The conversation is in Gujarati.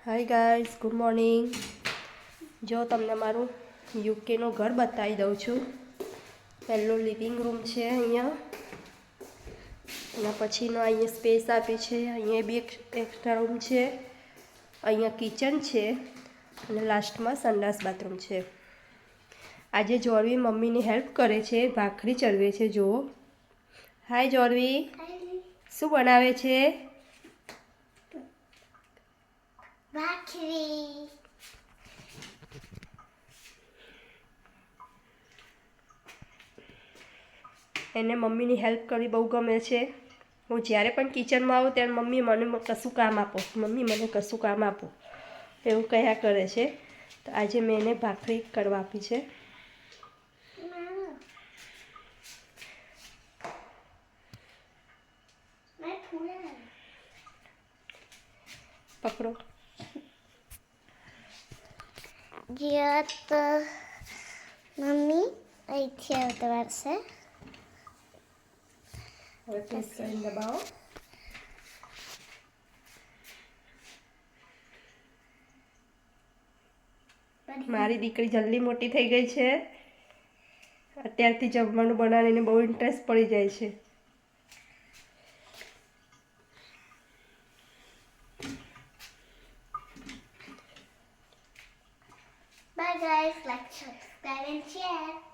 Hi guys, good morning. જો તમને મારું યુકેનું ઘર બતાવી દઉં છું. પહેલું લિવિંગ રૂમ છે અહીંયા, એના પછીનો અહીંયા સ્પેસ આપી છે. અહીંયા બી એક એક્સ્ટ્રા રૂમ છે. અહીંયા કિચન છે અને લાસ્ટમાં સંડાસ બાથરૂમ છે. આજે જોરવી મમ્મીની હેલ્પ કરે છે, ભાખરી ચડવે છે. જુઓ. હાય જોરવી, શું બનાવે છે? ભાખરી. એને મમ્મીની હેલ્પ કરવી બહુ ગમે છે. હું જ્યારે પણ કિચનમાં આવું ત્યારે મમ્મી મને કશું કામ આપો, મમ્મી મને કશું કામ આપો એવું કહ્યા કરે છે. તો આજે મેં એને ભાખરી કરવા આપી છે. પકડો. જીવત મમ્મી અહીંથી ઉતરશે. હવે પ્રેસ કરીને દબાવો. મારી દીકરી જલ્દી મોટી થઈ ગઈ છે. અત્યારથી જમવાનું બનાવીને બહુ ઇન્ટરેસ્ટ પડી જાય છે. Bye guys, like, subscribe and share.